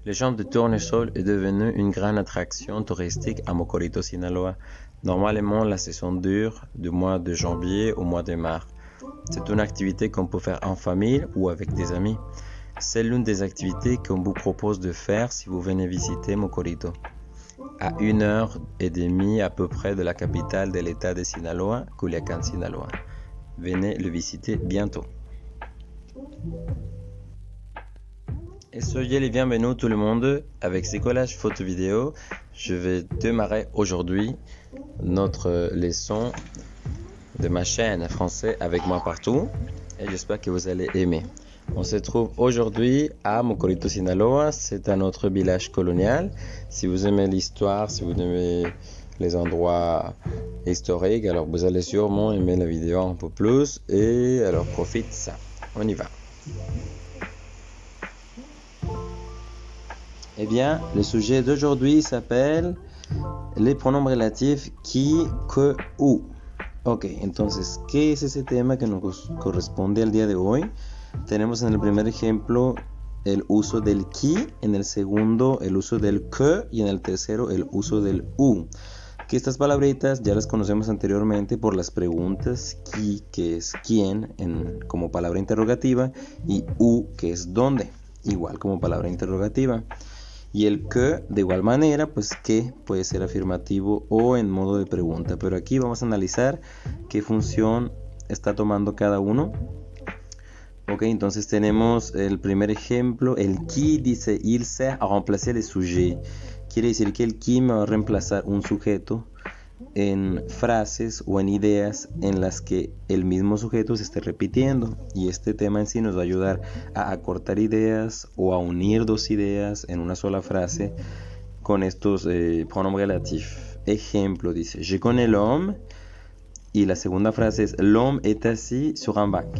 Le champ de tournesol est devenu une grande attraction touristique à Mocorito, Sinaloa. Normalement, la saison dure du mois de janvier au mois de mars. C'est une activité qu'on peut faire en famille ou avec des amis. C'est l'une des activités qu'on vous propose de faire si vous venez visiter Mocorito. À 1h30 à peu près de la capitale de l'état de Sinaloa, Culiacán, Sinaloa. Venez le visiter bientôt. Et soyez les bienvenus tout le monde avec ces collages photo vidéo. Je vais démarrer aujourd'hui notre leçon de ma chaîne français avec moi partout et j'espère que vous allez aimer. On se trouve aujourd'hui à Mocorito, Sinaloa. C'est un autre village colonial. Si vous aimez l'histoire, si vous aimez les endroits historiques, alors vous allez sûrement aimer la vidéo un peu plus. Et alors profite ça. On y va. Eh bien, le sujet d'aujourd'hui s'appelle les pronombres relatifs qui, que, u. Ok, entonces, ¿qué es ese tema que nos corresponde al día de hoy? Tenemos en el primer ejemplo el uso del qui, en el segundo el uso del que y en el tercero el uso del u. Que estas palabritas ya las conocemos anteriormente por las preguntas qui, que es quién, como palabra interrogativa, y u, que es dónde, igual como palabra interrogativa. Y el que, de igual manera, pues que puede ser afirmativo o en modo de pregunta. Pero aquí vamos a analizar qué función está tomando cada uno. Ok, entonces tenemos el primer ejemplo. El qui dice il sert à remplacer le sujet. Quiere decir que el qui me va a reemplazar un sujeto en frases o en ideas en las que el mismo sujeto se esté repitiendo, y este tema en sí nos va a ayudar a acortar ideas o a unir dos ideas en una sola frase con estos pronombres relatifs. Ejemplo, dice je connais l'homme, y la segunda frase es l'homme est assis sur un banc.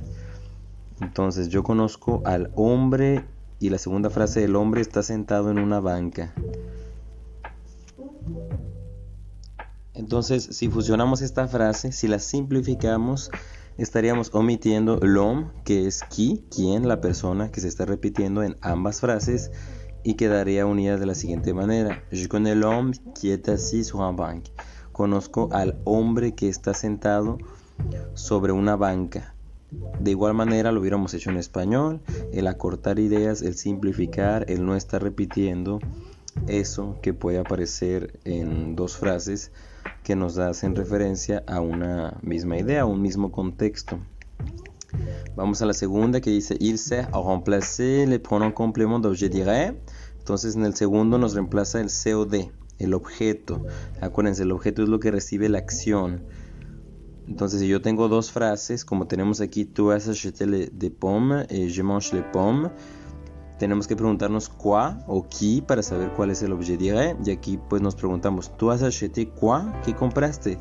Entonces yo conozco al hombre, y la segunda frase, el hombre está sentado en una banca. Entonces, si fusionamos esta frase, si la simplificamos, estaríamos omitiendo l'homme, que es qui, quien, la persona que se está repitiendo en ambas frases, y quedaría unida de la siguiente manera. Je connais l'homme qui est assis sur un banc. Conozco al hombre que está sentado sobre una banca. De igual manera lo hubiéramos hecho en español, el acortar ideas, el simplificar, el no estar repitiendo eso que puede aparecer en dos frases que nos hacen referencia a una misma idea, a un mismo contexto. Vamos a la segunda, que dice il sert à remplacer le pronom complément d'objet direct. Entonces en el segundo nos reemplaza el COD, el objeto. Acuérdense, el objeto es lo que recibe la acción. Entonces si yo tengo dos frases, como tenemos aquí tu as acheté des pommes et je mange les pommes, tenemos que preguntarnos quoi o qui para saber cuál es el objet direct. Y aquí pues nos preguntamos, ¿tú has acheté quoi? ¿Qué compraste?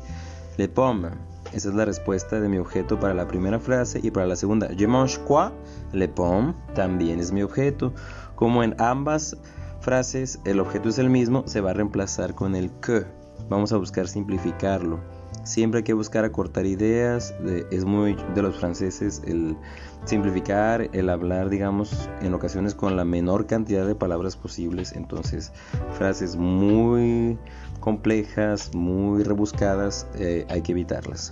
Les pommes. Esa es la respuesta de mi objeto para la primera frase. Y para la segunda, je mange quoi? Les pommes. También es mi objeto. Como en ambas frases el objeto es el mismo, se va a reemplazar con el que. Vamos a buscar simplificarlo. Siempre hay que buscar acortar ideas. Es muy de los franceses el simplificar, el hablar, digamos, en ocasiones con la menor cantidad de palabras posibles. Entonces, frases muy complejas, muy rebuscadas, hay que evitarlas.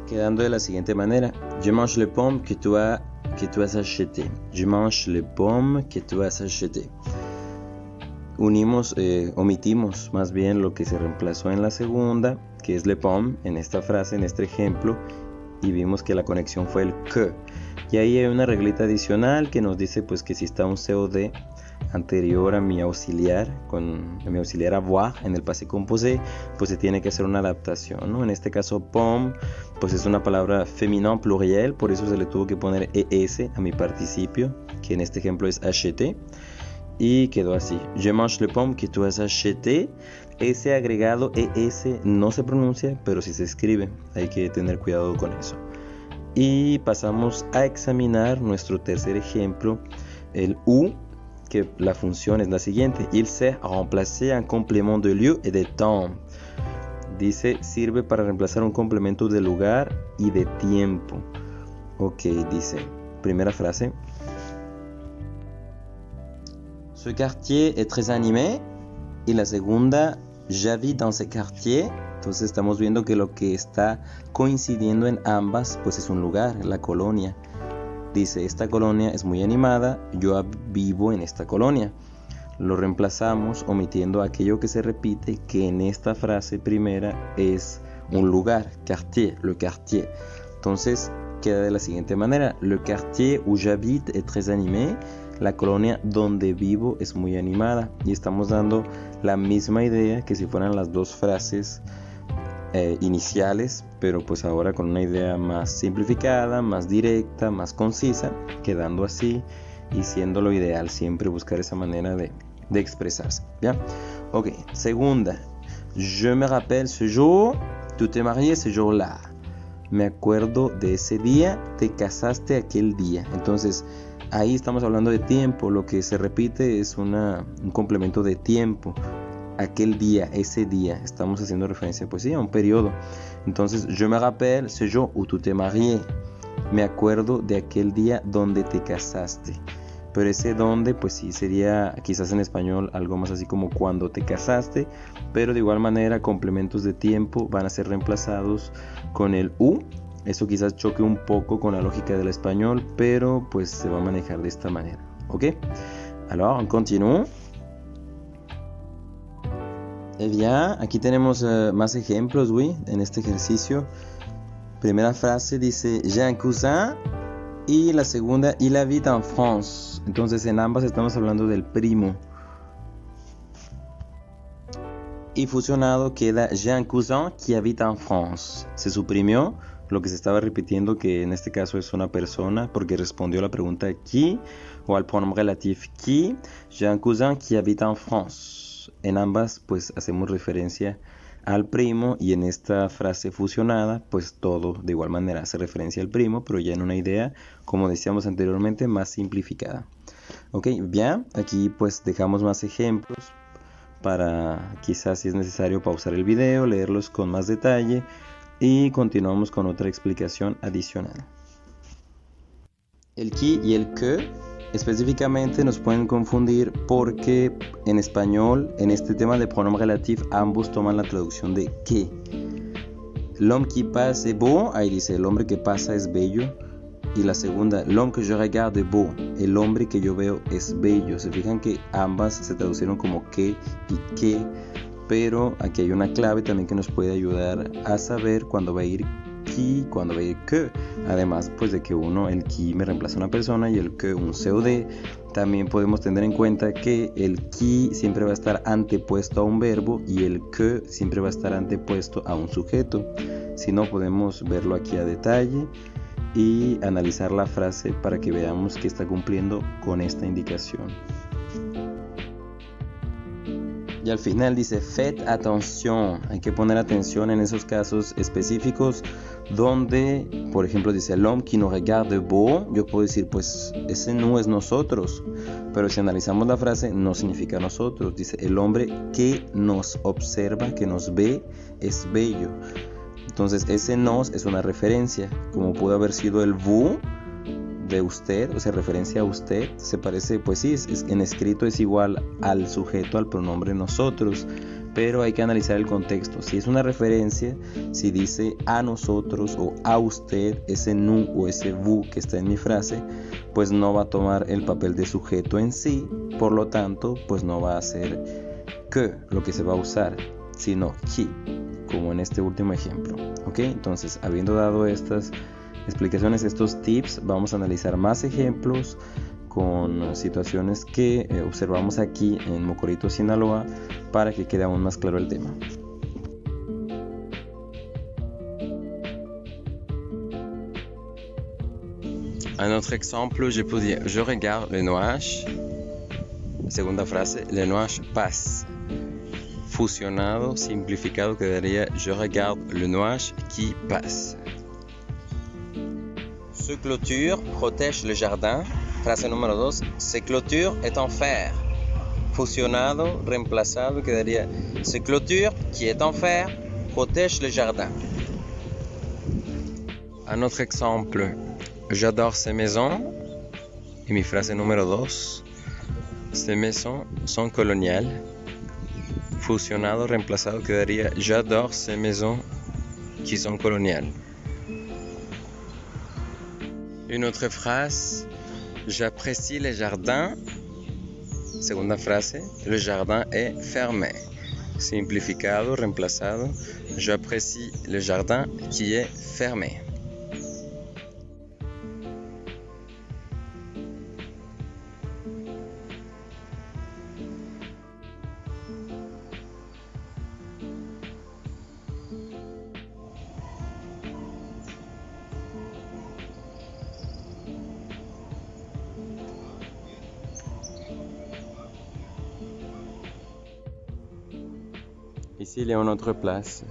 Quedando de la siguiente manera: je mange les pommes que tu as acheté. Je mange les pommes que tu as acheté. Omitimos más bien lo que se reemplazó en la segunda, que es les pommes, en esta frase, en este ejemplo, y vimos que la conexión fue el que. Y ahí hay una reglita adicional que nos dice pues que si está un COD anterior a mi auxiliar, con mi auxiliar avoir en el passé composé, pues se tiene que hacer una adaptación, ¿no? En este caso pomme pues es una palabra féminin pluriel, por eso se le tuvo que poner ES a mi participio, que en este ejemplo es acheté. Y quedó así: je mange les pommes que tu has acheté. Ese agregado ES no se pronuncia, pero sí se escribe. Hay que tener cuidado con eso. Y pasamos a examinar nuestro tercer ejemplo, el U, que la función es la siguiente: il sert à remplacer un complément de lieu et de temps. Dice, sirve para reemplazar un complemento de lugar y de tiempo. Ok, dice, primera frase: Ce quartier est très animé. Y la segunda, j'habite dans ce quartier. Entonces estamos viendo que lo que está coincidiendo en ambas pues es un lugar, la colonia. Dice, esta colonia es muy animada, yo vivo en esta colonia. Lo reemplazamos omitiendo aquello que se repite, que en esta frase primera es un lugar, quartier, le quartier. Entonces queda de la siguiente manera: le quartier où j'habite est très animé. La colonia donde vivo es muy animada. Y estamos dando la misma idea que si fueran las dos frases iniciales, pero pues ahora con una idea más simplificada, más directa, más concisa, quedando así y siendo lo ideal siempre buscar esa manera de expresarse. ¿Bien? Ok, segunda. Je me rappelle ce jour, tu te marié ce jour-là. Me acuerdo de ese día, te casaste aquel día. Entonces, ahí estamos hablando de tiempo. Lo que se repite es un complemento de tiempo. Aquel día, ese día, estamos haciendo referencia pues sí, a un periodo. Entonces, je me rappelle ce jour où tu te marié. Me acuerdo de aquel día donde te casaste. Pero ese donde pues sí sería quizás en español algo más así como cuando te casaste, pero de igual manera complementos de tiempo van a ser reemplazados con el u. Eso quizás choque un poco con la lógica del español, pero pues se va a manejar de esta manera. ¿Ok? Alors, on continue. Eh bien, aquí tenemos más ejemplos, oui, en este ejercicio. Primera frase dice, j'ai un cousin. Y la segunda, il habite en France. Entonces en ambas estamos hablando del primo. Y fusionado queda, j'ai un cousin qui habite en France. Se suprimió lo que se estaba repitiendo, que en este caso es una persona, porque respondió a la pregunta qui, o al pronombre relatif qui. J'ai un cousin qui habite en France. En ambas pues hacemos referencia al primo, y en esta frase fusionada pues todo de igual manera hace referencia al primo, pero ya en una idea, como decíamos anteriormente, más simplificada. Ok, bien, aquí pues dejamos más ejemplos para quizás si es necesario pausar el video, leerlos con más detalle y continuamos con otra explicación adicional. El qui y el que específicamente nos pueden confundir porque en español, en este tema de pronombre relatif, ambos toman la traducción de que. L'homme qui passe est beau, ahí dice el hombre que pasa es bello. Y la segunda, l'homme que je regarde est beau, el hombre que yo veo es bello. Se fijan que ambas se traducieron como que y que, pero aquí hay una clave también que nos puede ayudar a saber cuándo va a ir qui, cuando va a ir que. Además pues de que uno, el qui me reemplaza a una persona y el que un COD. También podemos tener en cuenta que el qui siempre va a estar antepuesto a un verbo y el que siempre va a estar antepuesto a un sujeto. Si no, podemos verlo aquí a detalle y analizar la frase para que veamos que está cumpliendo con esta indicación. Y al final dice, faites attention. Hay que poner atención en esos casos específicos donde, por ejemplo, dice l'homme qui nous regarde beau. Yo puedo decir, pues ese no es nosotros. Pero si analizamos la frase, no significa nosotros. Dice, el hombre que nos observa, que nos ve, es bello. Entonces ese nos es una referencia, como pudo haber sido el vous de usted, o sea, referencia a usted. Se parece, pues sí, en escrito es igual al sujeto, al pronombre nosotros, pero hay que analizar el contexto. Si es una referencia, si dice a nosotros o a usted, ese nous o ese vous que está en mi frase, pues no va a tomar el papel de sujeto en sí, por lo tanto, pues no va a ser que lo que se va a usar, sino qui, como en este último ejemplo. ¿Ok? Entonces, habiendo dado estas explicaciones, estos tips, vamos a analizar más ejemplos con situaciones que observamos aquí en Mocorito, Sinaloa, para que quede aún más claro el tema. Un autre exemple, je peux dire, je regarde les nuages. Segunda frase, les nuages passent. Fusionado, simplificado, quedaría, je regarde le nuage qui passe. Ce clôture protège le jardin. Frase número 2. Ce clôture est en fer. Fusionado, reemplazado, quedaría ce clôture qui est en fer protège le jardin. Un autre exemple. J'adore ces maisons. Y mi frase número 2. Ces maisons sont coloniales. Fusionado, reemplazado, quedaría j'adore ces maisons qui sont coloniales. Une autre phrase, j'apprécie les jardins. Segunda frase, le jardin est fermé. Simplificado, reemplazado, j'apprécie le jardin qui est fermé. Ici, il y a une autre place.